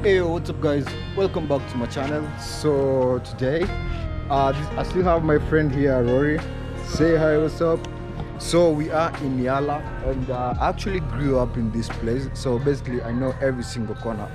Hey, what's up guys, welcome back to my channel. So today I still have my friend here, Rory. Say hi, what's up? So we are in Yala, and I actually grew up in this place, so basically I know every single corner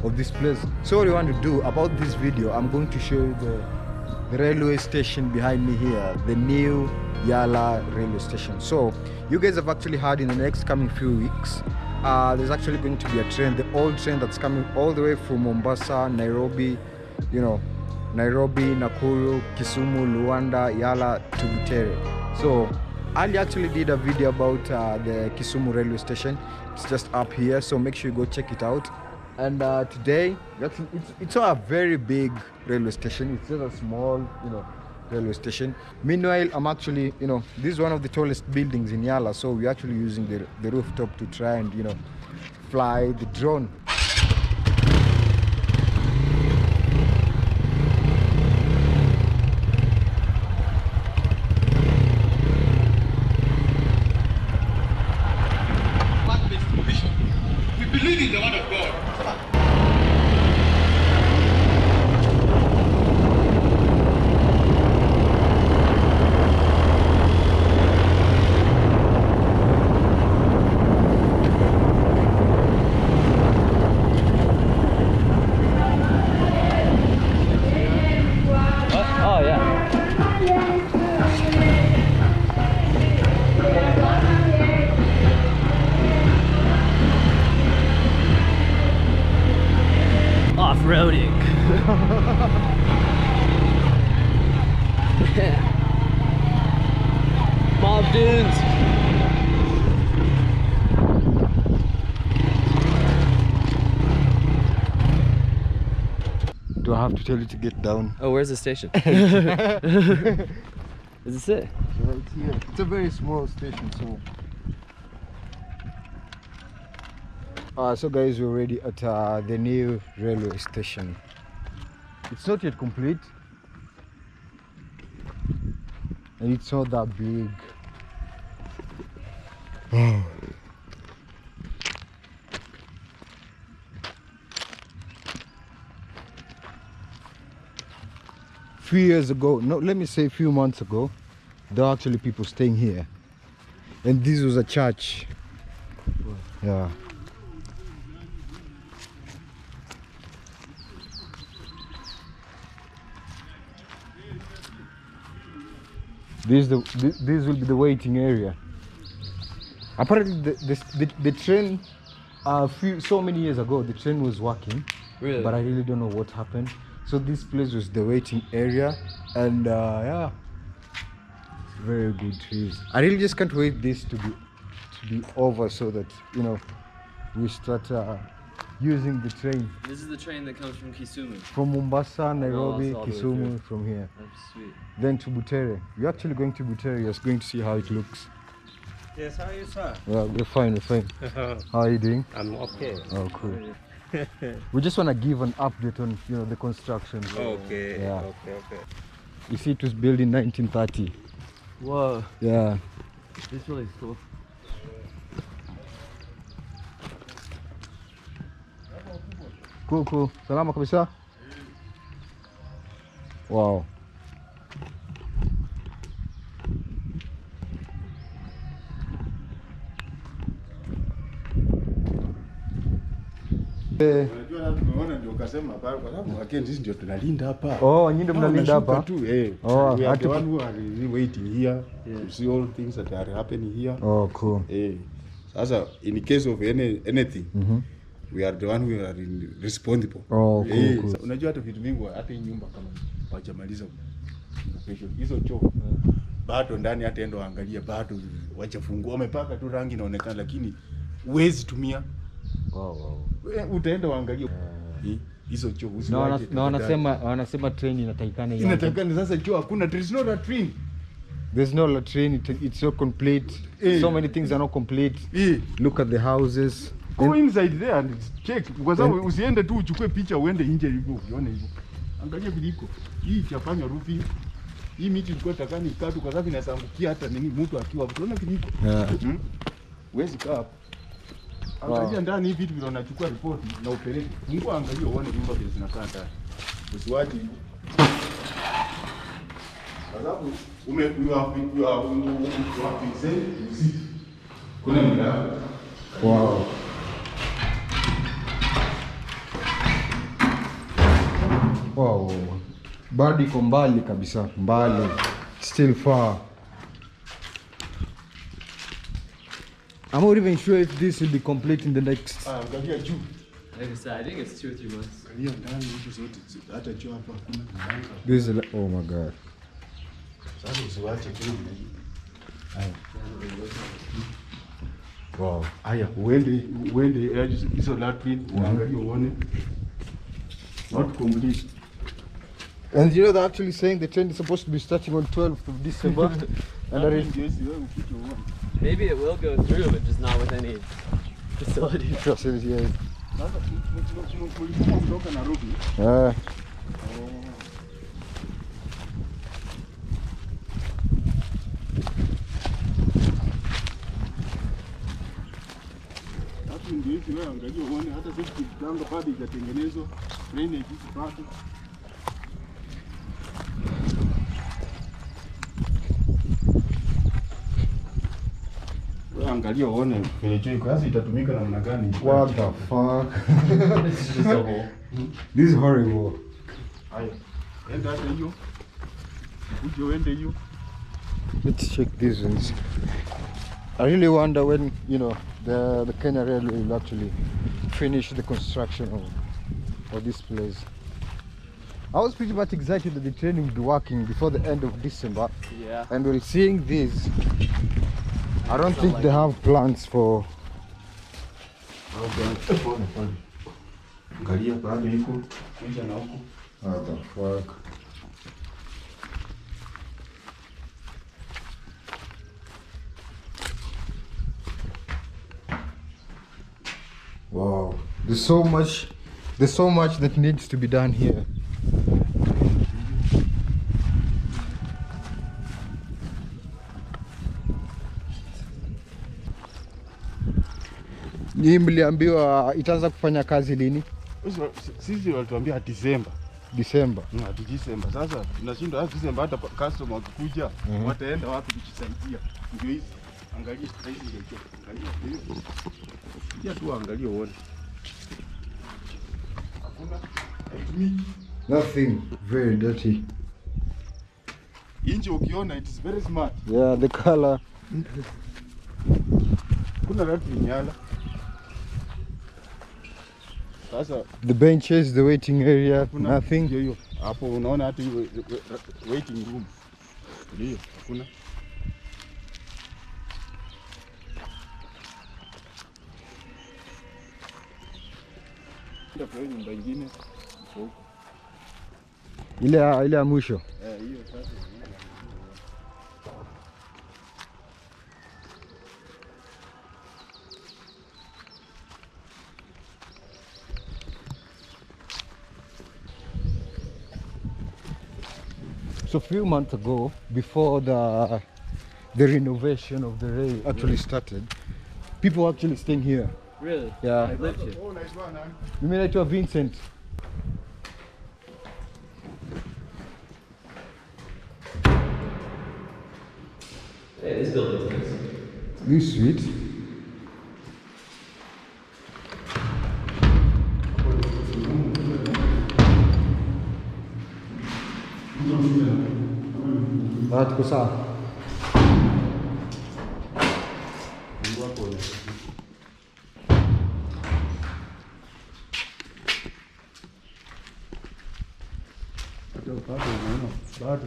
of this place. So what I want to do about this video, I'm going to show you the railway station behind me here, the new Yala railway station. So you guys have actually heard in the next coming few weeks there's actually going to be a train, the old train that's coming all the way from Mombasa, Nairobi, Nairobi, Nakuru, Kisumu, Luanda, Yala to Butere. So Ali actually did a video about the Kisumu railway station. It's just up here, so make sure you go check it out. And today, it's not a very big railway station. It's just a small, railway station. Meanwhile, I'm actually, this is one of the tallest buildings in Yala, so we're actually using the rooftop to try and, fly the drone. We believe in the word of God. Off-roading. Mob dunes. Do I have to tell you to get down? Oh, where's the station? Is this it? Right here. It's a very small station, so. So guys, we're already at the new railway station. It's not yet complete, and it's not that big. Oh. Few years ago, no, let me say a few months ago, there were actually people staying here, and this was a church. Yeah. This will be the waiting area. Apparently, the train, so many years ago, the train was working. Really? But I really don't know what happened. So this place was the waiting area, and yeah, it's very good trees. I really just can't wait this to be over, so that we start using the train. This is the train that comes from Kisumu. From Mombasa, Nairobi, all the way Kisumu, from here. That's sweet. Then to Butere. We're actually going to Butere, just going to see how it looks. Yes, how are you, sir? Well, we're fine, we're fine. How are you doing? I'm okay. Oh, cool. We just want to give an update on, the construction. Okay, Yeah. okay. You see, it was built in 1930. Whoa, Yeah. this really is cool. Cool. Salama kabisa. Wow. Tumeona ndio ukasema kwa sababu again sisi ndio tunalinda hapa. Oh, nyinyi ndio mnalinda hapa. Tu Oh, we are the one who are really waiting here to see all things that are happening here. Oh, cool. Sasa in case of anything we are the one who are responsible. Oh, cool. Unajua hata vitu vingi hata hii nyumba kama hawajamaliza renovation hizo choo bado ndani, hata endo angalia bado wajafungua, wamepaka tu rangi inaonekana, lakini huwezi tumia. Wow. Utaenda uangalie hizo choo. Na wanasema train inatakikana hiyo. Inatakikana sasa choo hakuna, there is no latrine. There's no latrine, it's not complete. So many things are not complete. Look at the houses. Go inside there and check, kwa sababu usiende tu uchukue picha uende nje hivyo uone hivyo. Angalia viliko. Hii chafanya rufi. Hii miti ilikuwa takani katu kwa sababu inasangukia hata nini mtu akiwa. Unaona kiliko? Yeah. Huwezi kaa hapo. Angalia ndani hivi vitu vile unachukua report na upeleke. Mungu angalia uone nyumba vile zinakaa ndani. Usiwache hivyo. Sababu kuna mlango. Wow. Wow. Bado iko mbali kabisa, mbali. Still far. I'm not even sure if this will be complete in the next. Angalia juu. Like I said, I think it's 2 or 3 months. Angalia ndani hizo zote hata juu hapa hakuna mlango. This is oh my god. Sasa usiwache tu. Wow. Haya, uende hizo latrine uangalie uone. Not complete. And you know they're actually saying the trend is supposed to be starting on 12th of December. And that is Maybe it will go through, but just not with any facility. facility. Yeah. kutoka Nairobi. Ndio hivi wewe angalia uone hata sisi kitanga bado hajatengenezwa, drainage hizi bado. Wewe angalia uone kwenye choo kazi itatumika namna gani? What the fuck? This is just a hole. This is horrible. Haya. Enda hata hiyo. Uje uende hiyo. Let's check these ones. I really wonder when, you know, the Kenya Railway will actually finish the construction of this place. I was pretty much excited that the train will be working before the end of December. Yeah. And we're seeing this. I don't think they have plans for. Angalia bado iko kisha na huko. What the fuck? Wow, there's so much that needs to be done here. Ni mliambiwa itaanza kufanya kazi lini? Sisi walituambia December. December. Hadi December. Sasa tunashindwa hadi December hata customer wakikuja wataenda wapi kujisaidia? Ndio hizi. Angalia hizi ndio. Angalia hizi. Pia tu angalia uone. Hakuna haitumiki. Nothing, very dirty. Inje ukiona it is very smart. Yeah, the color. Kuna watu Yala. Sasa The benches, the waiting area, nothing. Hiyo hapo unaona hata hiyo waiting room. Ndio, hakuna. Ndio kwa nyumba nyingine huko. Ile ya mwisho. Hiyo sasa. So a few months ago, before the renovation of the rail actually started, people were actually staying here. Really? Yeah. I lived here. Oh, nice one. You mean like to Vincent? Hey, this building's nice. This sweet. Tuko sawa. Bado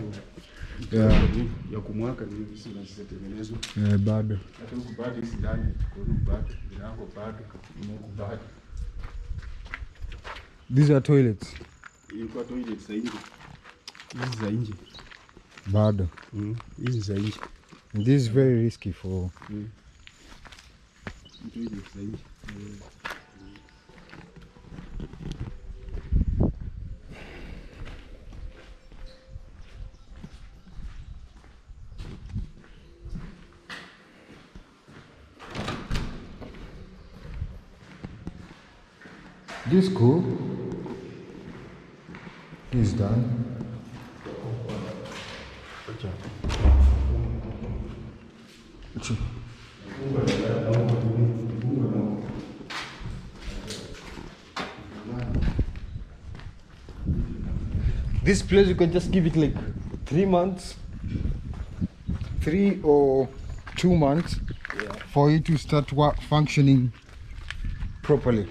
ya kumwaka ni hizi zinatengenezwa. Bado. Hata huku bado hizi ndani bado milango bado Mungu bado. These are toilets. Ilikuwa toilet za nje. Hizi za nje. Bado. Hizi za nje. And this is very risky for. Toilet za nje. This school is done. This place you can just give it like 3 months, 3 or 2 months for it to start functioning properly.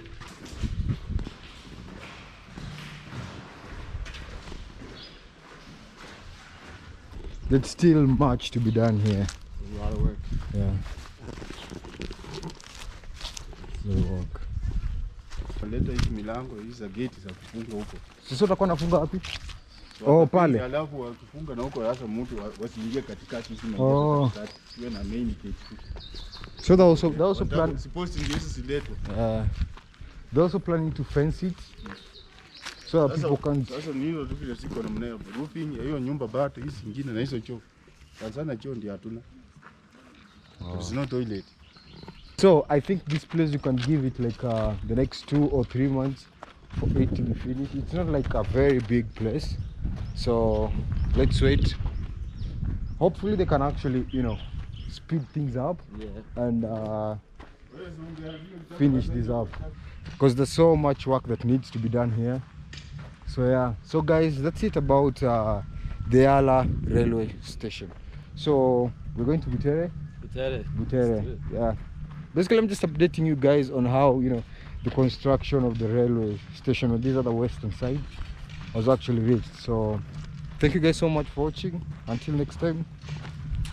There's still much to be done here. A lot of work. Yeah. The work. Leta hizi milango hizi za gate za kufunga huko. Sasa utakuwa nafunga wapi? Oh, pale. Alafu wakifunga na huko sasa mtu wasiingie katikati hizi Oh. katikati. Siwe na main gate. So they also plan. Supposed to hizi siletwe. They're also planning to fence it so that people can. Sasa ni hizo tu vile siko na mnayo roofing ya hiyo nyumba bado hizi zingine na hizo choo. Sana choo ndio hatuna. There's no toilet. So I think this place you can give it like the next 2 or 3 months for it to be finished. It's not like a very big place, so let's wait. Hopefully they can actually, you know, speed things up and finish this up, because there's so much work that needs to be done here. So yeah, so guys, that's it about the Yala railway station. So we're going to Butere. Butere, yeah. Basically, I'm just updating you guys on how, you know, the construction of the railway station on this other western side was actually reached. So thank you guys so much for watching. Until next time.